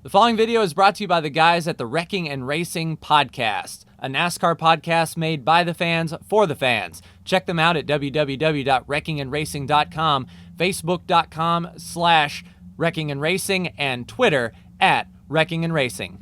The following video is brought to you by the guys at the Wrecking and Racing Podcast, a NASCAR podcast made by the fans for the fans. Check them out at www.wreckingandracing.com, facebook.com/wreckingandracing, and Twitter at Wrecking and Racing.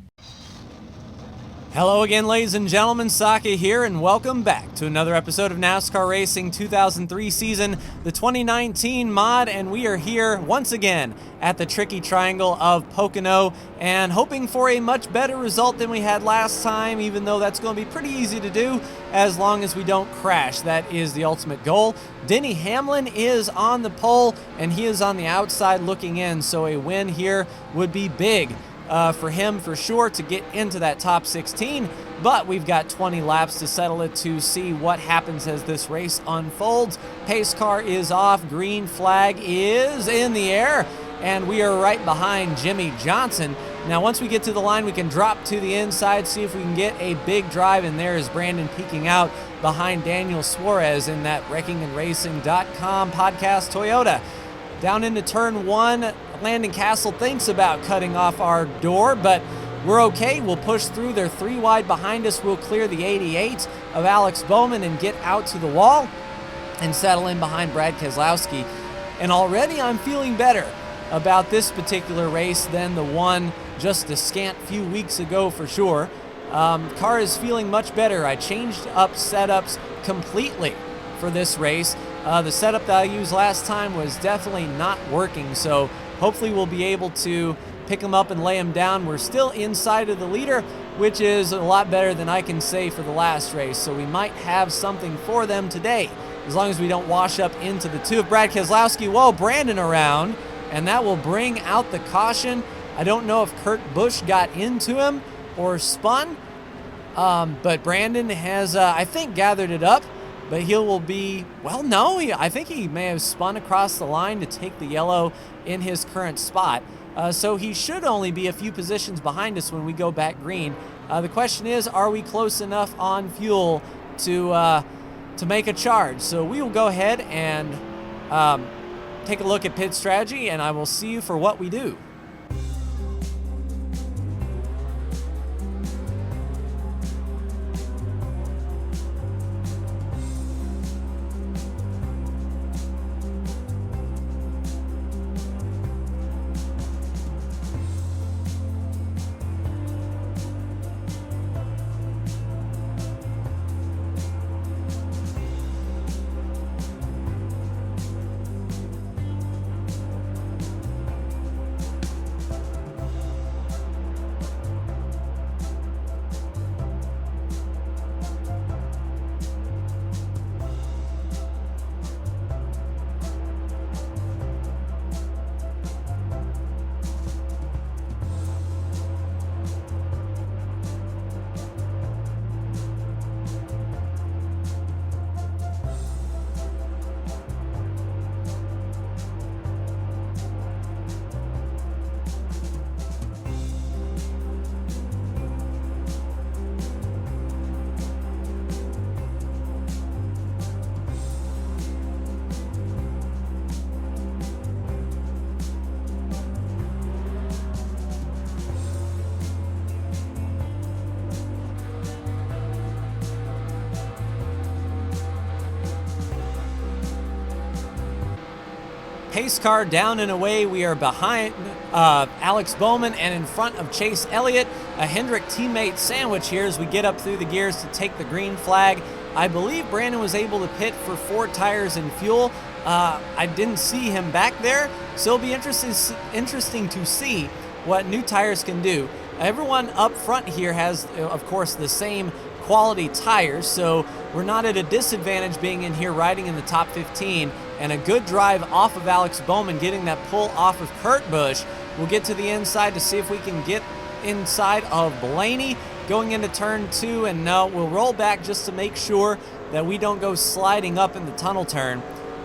Hello again, ladies and gentlemen, Saki here, and welcome back to another episode of NASCAR Racing 2003 season, the 2019 mod, and we are here once again at the tricky triangle of Pocono, and hoping for a much better result than we had last time, even though that's going to be pretty easy to do as long as we don't crash. That is the ultimate goal. Denny Hamlin is on the pole, and he is on the outside looking in, so a win here would be big. For him for sure to get into that top 16, but we've got 20 laps to settle it to see what happens as this race unfolds. Pace car is off, green flag is in the air, and we are right behind Jimmy Johnson. Now once we get to the line, we can drop to the inside, see if we can get a big drive, and there is Brandon peeking out behind Daniel Suarez in that wreckingandracing.com podcast Toyota. Down into turn one, Landon Castle thinks about cutting off our door, but we're okay. We'll push through. They're three wide behind us. We'll clear the 88 of Alex Bowman and get out to the wall and settle in behind Brad Keselowski. And already I'm feeling better about this particular race than the one just a scant few weeks ago for sure. Car is feeling much better. I changed up setups completely for this race. The setup that I used last time was definitely not working, so hopefully we'll be able to pick them up and lay them down. We're still inside of the leader, which is a lot better than I can say for the last race, so we might have something for them today, as long as we don't wash up into the two of Brad Keselowski. Whoa, Brandon around, and that will bring out the caution. I don't know if Kurt Busch got into him or spun, but Brandon has, I think, gathered it up. But he will be, well, no, I think he may have spun across the line to take the yellow in his current spot. So he should only be a few positions behind us when we go back green. The question is, are we close enough on fuel to make a charge? So we will go ahead and take a look at pit strategy, and I will see you for what we do. Pace car down and away. We are behind Alex Bowman and in front of Chase Elliott. A Hendrick teammate sandwich here as we get up through the gears to take the green flag. I believe Brandon was able to pit for 4 tires and fuel. I didn't see him back there, so it'll be interesting to see what new tires can do. Everyone up front here has, of course, the same quality tires, so we're not at a disadvantage being in here riding in the top 15, and a good drive off of Alex Bowman getting that pull off of Kurt Busch. We'll get to the inside to see if we can get inside of Blaney going into turn 2, and no, we'll roll back just to make sure that we don't go sliding up in the tunnel turn.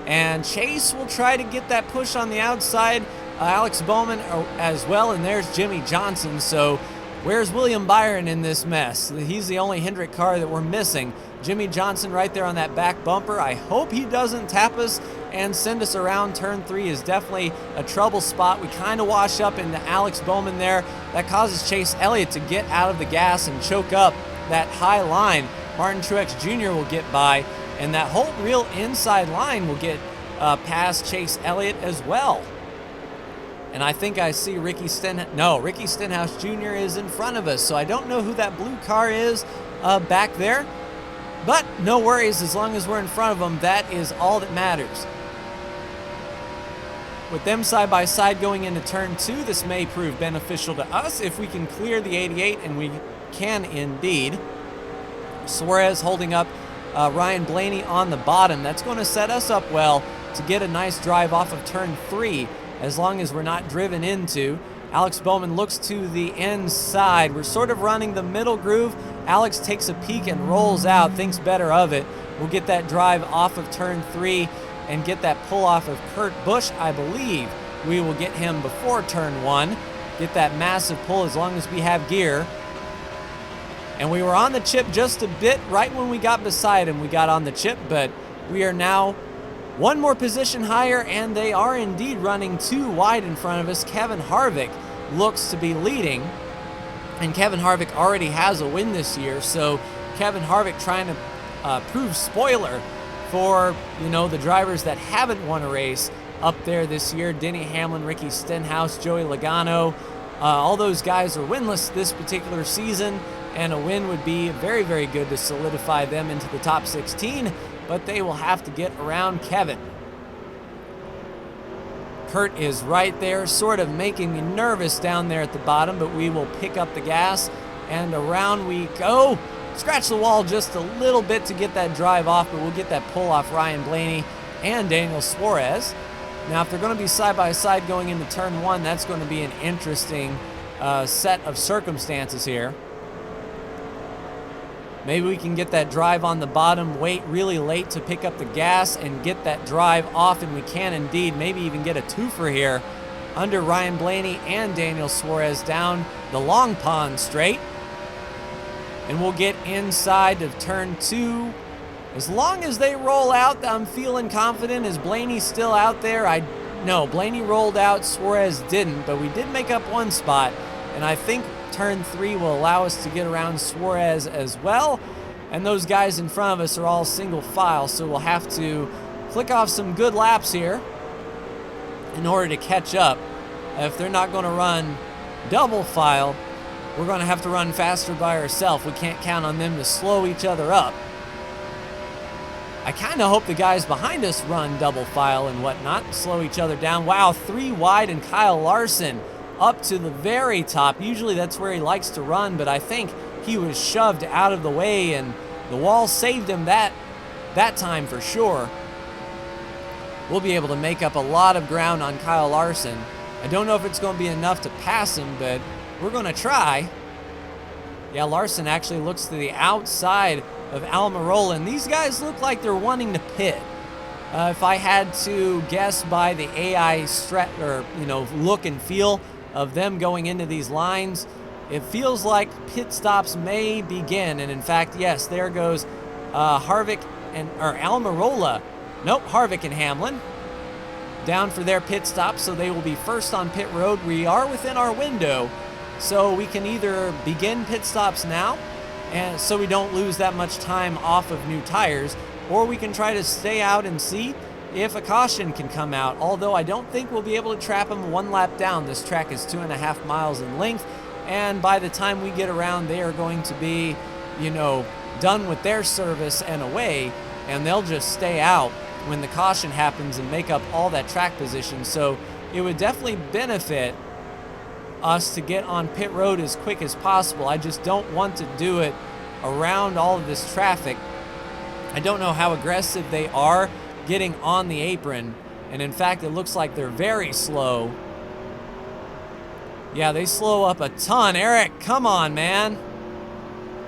And Chase will try to get that push on the outside, Alex Bowman as well, and there's Jimmy Johnson. So where's William Byron in this mess? He's the only Hendrick car that we're missing. Jimmy Johnson right there on that back bumper. I hope he doesn't tap us and send us around. Turn 3 is definitely a trouble spot. We kind of wash up into Alex Bowman there. That causes Chase Elliott to get out of the gas and choke up that high line. Martin Truex Jr. will get by, and that whole real inside line will get past Chase Elliott as well. And I think I see Ricky Stenhouse Jr. is in front of us, so I don't know who that blue car is back there. But no worries, as long as we're in front of them, that is all that matters. With them side by side going into turn 2, this may prove beneficial to us if we can clear the 88, and we can indeed. Suarez holding up Ryan Blaney on the bottom. That's going to set us up well to get a nice drive off of turn 3, as long as we're not driven into. Alex Bowman looks to the inside. We're sort of running the middle groove. Alex takes a peek and rolls out, thinks better of it. We'll get that drive off of turn 3 and get that pull off of Kurt Busch. I believe we will get him before turn 1. Get that massive pull as long as we have gear. And we were on the chip just a bit right when we got beside him. We got on the chip, but we are now one more position higher, and they are indeed running 2 wide in front of us. Kevin Harvick looks to be leading, and Kevin Harvick already has a win this year, so Kevin Harvick trying to prove spoiler for, the drivers that haven't won a race up there this year. Denny Hamlin, Ricky Stenhouse, Joey Logano, all those guys are winless this particular season, and a win would be very, very good to solidify them into the top 16, but they will have to get around Kevin. Kurt is right there, sort of making me nervous down there at the bottom, but we will pick up the gas, and around we go. Scratch the wall just a little bit to get that drive off, but we'll get that pull off Ryan Blaney and Daniel Suarez. Now, if they're going to be side by side going into turn 1, that's going to be an interesting set of circumstances here. Maybe we can get that drive on the bottom, wait really late to pick up the gas and get that drive off, and we can indeed maybe even get a twofer here under Ryan Blaney and Daniel Suarez down the Long Pond straight. And we'll get inside of turn 2. As long as they roll out, I'm feeling confident. Is Blaney still out there? No, Blaney rolled out, Suarez didn't, but we did make up one spot, and I think turn 3 will allow us to get around Suarez as well. And those guys in front of us are all single file, so we'll have to click off some good laps here in order to catch up. If they're not going to run double file, we're going to have to run faster by ourselves. We can't count on them to slow each other up. I kind of hope the guys behind us run double file and whatnot, slow each other down. Wow, 3 wide, and Kyle Larson up to the very top. Usually that's where he likes to run, but I think he was shoved out of the way, and the wall saved him that time for sure. We'll be able to make up a lot of ground on Kyle Larson. I don't know if it's going to be enough to pass him, but we're going to try. Yeah, Larson actually looks to the outside of Almirola, and these guys look like they're wanting to pit. If I had to guess by the AI look and feel of them going into these lines, it feels like pit stops may begin. And in fact, yes, there goes Harvick or Almirola. Nope, Harvick and Hamlin down for their pit stop, so they will be first on pit road. We are within our window, so we can either begin pit stops now, and so we don't lose that much time off of new tires, or we can try to stay out and see if a caution can come out, although I don't think we'll be able to trap them one lap down. This track is 2.5 miles in length, and by the time we get around, they are going to be, done with their service and away, and they'll just stay out when the caution happens and make up all that track position. So it would definitely benefit us to get on pit road as quick as possible. I just don't want to do it around all of this traffic. I don't know how aggressive they are getting on the apron, and in fact it looks like they're very slow. Yeah, they slow up a ton. Eric, come on, man.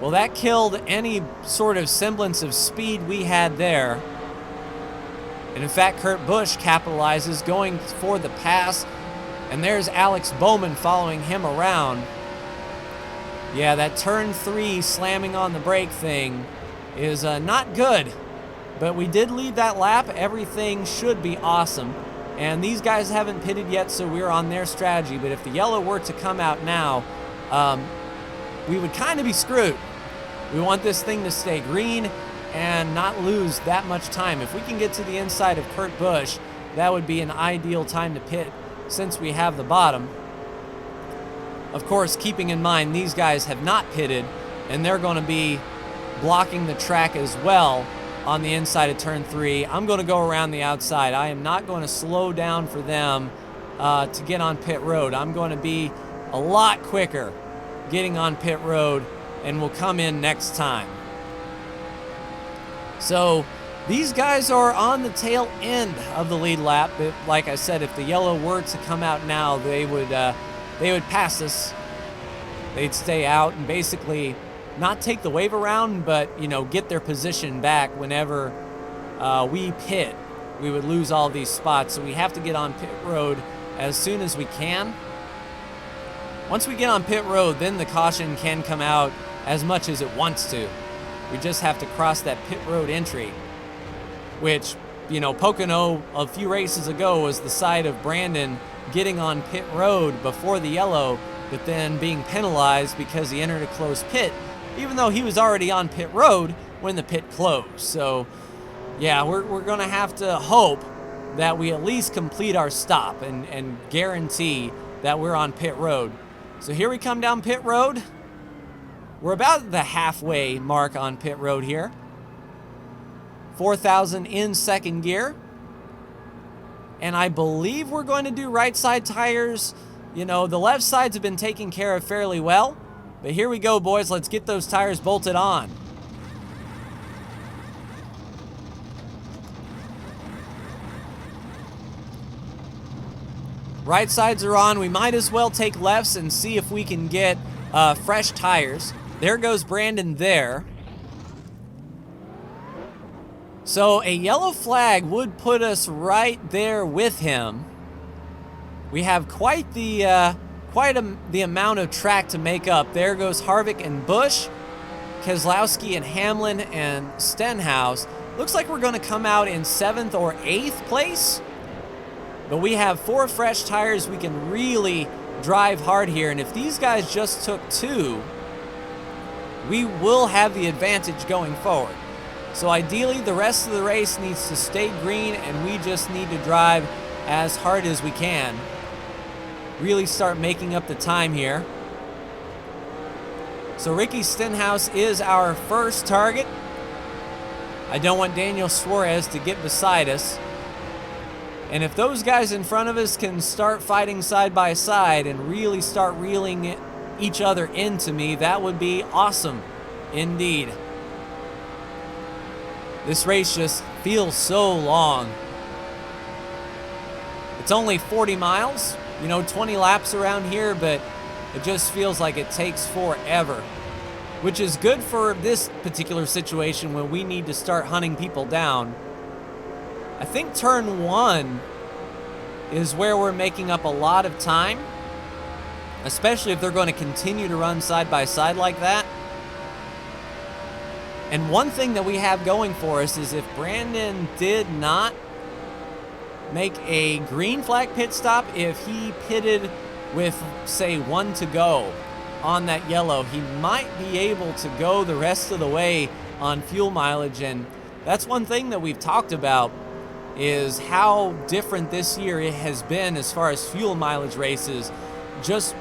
Well, that killed any sort of semblance of speed we had there. And in fact, Kurt Busch capitalizes, going for the pass, and there's Alex Bowman following him around. Yeah, that turn 3 slamming on the brake thing is not good. But we did lead that lap. Everything should be awesome. And these guys haven't pitted yet, so we're on their strategy. But if the yellow were to come out now, we would kind of be screwed. We want this thing to stay green and not lose that much time. If we can get to the inside of Kurt Busch, that would be an ideal time to pit since we have the bottom. Of course, keeping in mind these guys have not pitted, and they're going to be blocking the track as well on the inside of turn 3. I'm going to go around the outside. I am not going to slow down for them to get on pit road. I'm going to be a lot quicker getting on pit road, and will come in next time. So these guys are on the tail end of the lead lap. But like I said, if the yellow were to come out now, they would pass us. They'd stay out and basically not take the wave around, but get their position back whenever we pit. We would lose all these spots, so we have to get on pit road as soon as we can. Once we get on pit road, then the caution can come out as much as it wants to. We just have to cross that pit road entry, which, Pocono a few races ago was the side of Brandon getting on pit road before the yellow, but then being penalized because he entered a closed pit, even though he was already on pit road when the pit closed. So, yeah, we're going to have to hope that we at least complete our stop and guarantee that we're on pit road. So here we come down pit road. We're about the halfway mark on pit road here. 4,000 in second gear. And I believe we're going to do right side tires. The left sides have been taken care of fairly well. But here we go, boys. Let's get those tires bolted on. Right sides are on. We might as well take lefts and see if we can get fresh tires. There goes Brandon there. So a yellow flag would put us right there with him. We have quite the amount of track to make up. There goes Harvick and Busch, Keselowski and Hamlin and Stenhouse. Looks like we're going to come out in 7th or 8th place. But we have 4 fresh tires. We can really drive hard here. And if these guys just took 2, we will have the advantage going forward. So ideally, the rest of the race needs to stay green, and we just need to drive as hard as we can. Really start making up the time here. So Ricky Stenhouse is our first target. I don't want Daniel Suarez to get beside us. And if those guys in front of us can start fighting side by side and really start reeling each other into me, that would be awesome indeed. This race just feels so long. It's only 40 miles, 20 laps around here, but it just feels like it takes forever, which is good for this particular situation when we need to start hunting people down. I think turn 1 is where we're making up a lot of time, especially if they're going to continue to run side by side like that. And one thing that we have going for us is if Brandon did not make a green flag pit stop, if he pitted with, say, 1 to go on that yellow, he might be able to go the rest of the way on fuel mileage. And that's one thing that we've talked about, is how different this year it has been as far as fuel mileage races, just,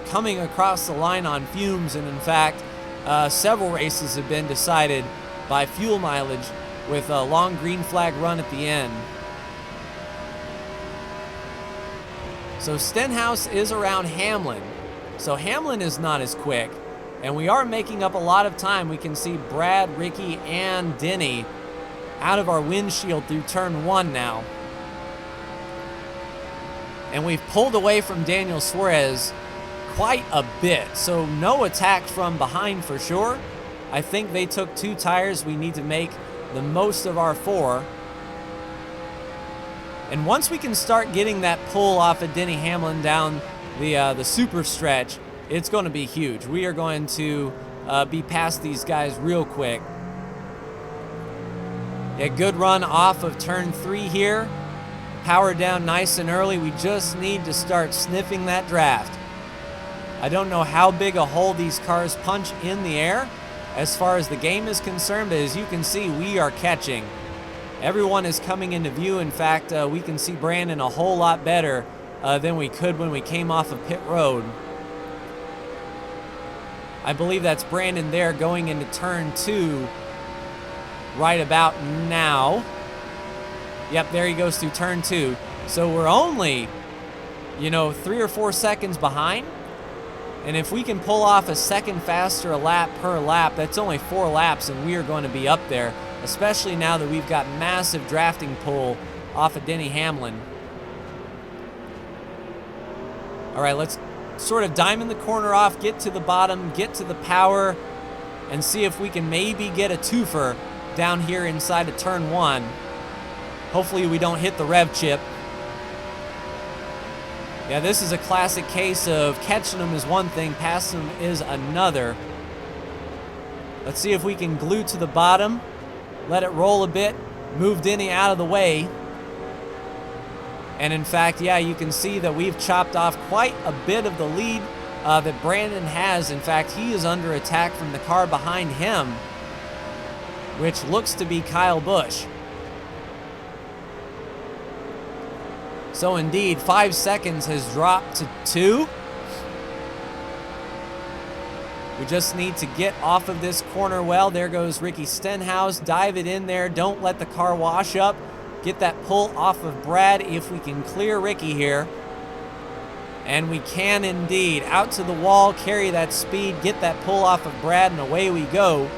coming across the line on fumes. And in fact, several races have been decided by fuel mileage with a long green flag run at the end. So Stenhouse is around Hamlin. So Hamlin is not as quick, and we are making up a lot of time. We can see Brad, Ricky, and Denny out of our windshield through turn 1 now. And we've pulled away from Daniel Suarez quite a bit. So no attack from behind for sure. I think they took 2 tires. We need to make the most of our 4. And once we can start getting that pull off of Denny Hamlin down the super stretch, it's going to be huge. We are going to be past these guys real quick. Yeah, good run off of turn 3 here. Power down nice and early. We just need to start sniffing that draft. I don't know how big a hole these cars punch in the air as far as the game is concerned, but as you can see, we are catching. Everyone is coming into view. In fact, we can see Brandon a whole lot better than we could when we came off of pit road. I believe that's Brandon there going into turn 2 right about now. Yep, there he goes through turn 2. So we're only, 3 or 4 seconds behind. And if we can pull off a second faster a lap per lap, that's only 4 laps and we are going to be up there, especially now that we've got massive drafting pull off of Denny Hamlin. All right, let's sort of diamond the corner off, get to the bottom, get to the power, and see if we can maybe get a twofer down here inside of turn 1. Hopefully we don't hit the rev chip. Yeah, this is a classic case of catching them is one thing, passing them is another. Let's see if we can glue to the bottom, let it roll a bit, move Denny out of the way. And in fact, yeah, you can see that we've chopped off quite a bit of the lead that Brandon has. In fact, he is under attack from the car behind him, which looks to be Kyle Busch. So indeed, 5 seconds has dropped to 2. We just need to get off of this corner well. There goes Ricky Stenhouse. Dive it in there. Don't let the car wash up. Get that pull off of Brad if we can clear Ricky here. And we can indeed. Out to the wall, carry that speed, get that pull off of Brad, and away we go.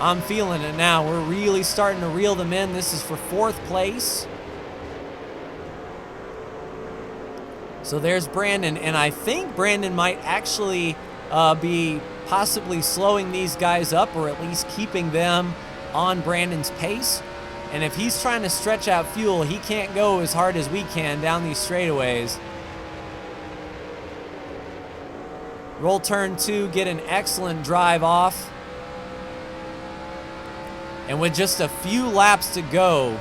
I'm feeling it now. We're really starting to reel them in. This is for 4th place. So there's Brandon, and I think Brandon might actually be possibly slowing these guys up, or at least keeping them on Brandon's pace. And if he's trying to stretch out fuel, he can't go as hard as we can down these straightaways. Roll turn 2, get an excellent drive off. And with just a few laps to go,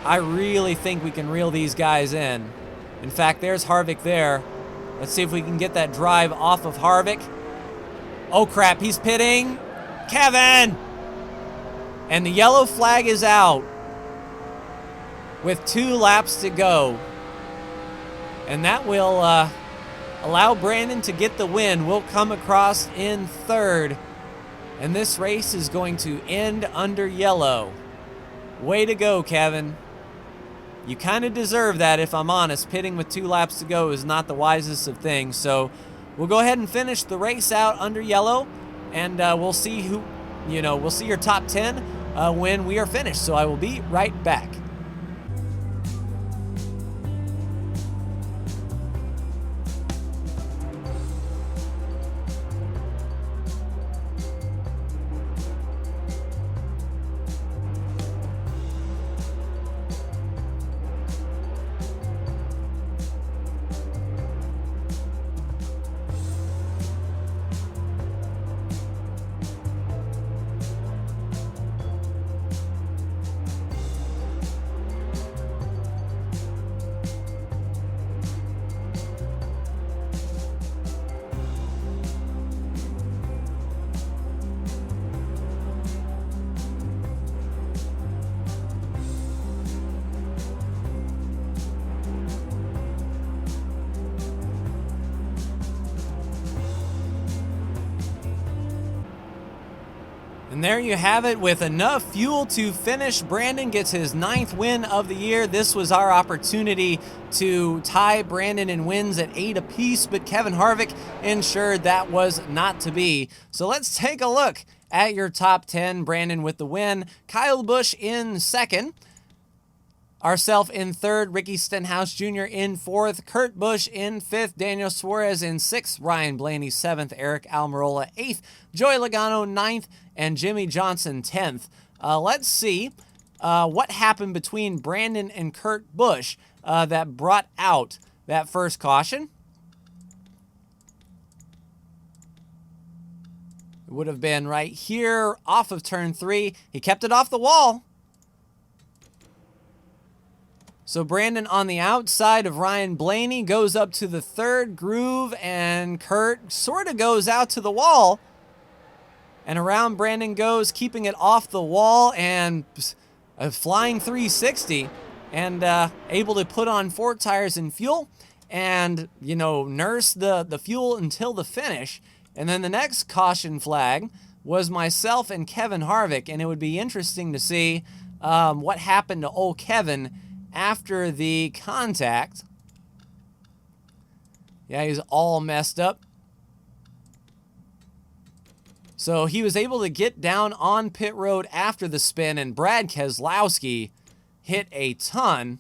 I really think we can reel these guys in. In fact, there's Harvick there. Let's see if we can get that drive off of Harvick. Oh crap, he's pitting. Kevin! And the yellow flag is out with 2 laps to go. And that will allow Brandon to get the win. We'll come across in 3rd. And this race is going to end under yellow. Way to go, Kevin. You kind of deserve that, if I'm honest. Pitting with 2 laps to go is not the wisest of things. So we'll go ahead and finish the race out under yellow. And we'll see who, we'll see your top 10 when we are finished. So I will be right back. And there you have it. With enough fuel to finish, Brandon gets his 9th win of the year. This was our opportunity to tie Brandon in wins at 8 apiece, but Kevin Harvick ensured that was not to be. So let's take a look at your top 10. Brandon with the win, Kyle Busch in 2nd, ourself in 3rd, Ricky Stenhouse Jr. in 4th, Kurt Busch in 5th, Daniel Suarez in 6th, Ryan Blaney 7th, Eric Almirola 8th, Joey Logano 9th, and Jimmy Johnson 10th. Let's see what happened between Brandon and Kurt Busch that brought out that first caution. It would have been right here off of turn 3. He kept it off the wall. So Brandon on the outside of Ryan Blaney goes up to the third groove, and Kurt sort of goes out to the wall. And around Brandon goes, keeping it off the wall, and a flying 360, and able to put on 4 tires and fuel, and, you know, nurse the fuel until the finish. And then the next caution flag was myself and Kevin Harvick, and it would be interesting to see what happened to old Kevin after the contact. Yeah, he's all messed up. So he was able to get down on pit road after the spin, and Brad Keselowski hit a ton.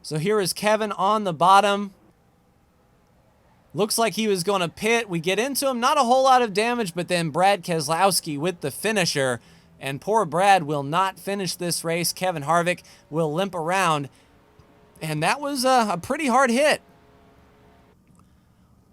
So here is Kevin on the bottom. Looks like he was going to pit. We get into him, not a whole lot of damage, but then Brad Keselowski with the finisher. And poor Brad will not finish this race. Kevin Harvick will limp around. And that was a pretty hard hit.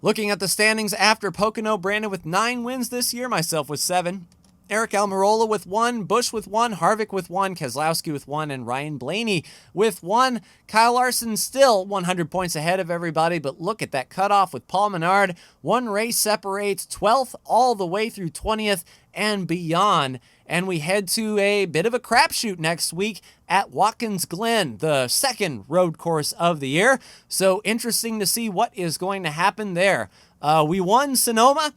Looking at the standings after Pocono, Brandon with 9 wins this year, myself with 7. Eric Almirola with 1, Busch with 1, Harvick with 1, Keselowski with 1, and Ryan Blaney with 1. Kyle Larson still 100 points ahead of everybody, but look at that cutoff with Paul Menard. 1 race separates 12th all the way through 20th and beyond. And we head to a bit of a crapshoot next week at Watkins Glen, the second road course of the year. So interesting to see what is going to happen there. We won Sonoma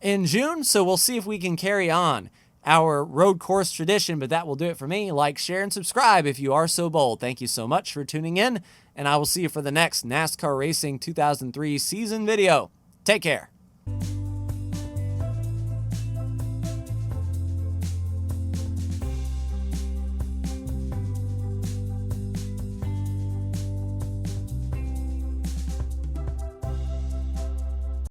in June, so we'll see if we can carry on our road course tradition, but that will do it for me. Like, share, and subscribe if you are so bold. Thank you so much for tuning in, and I will see you for the next NASCAR Racing 2003 season video. Take care.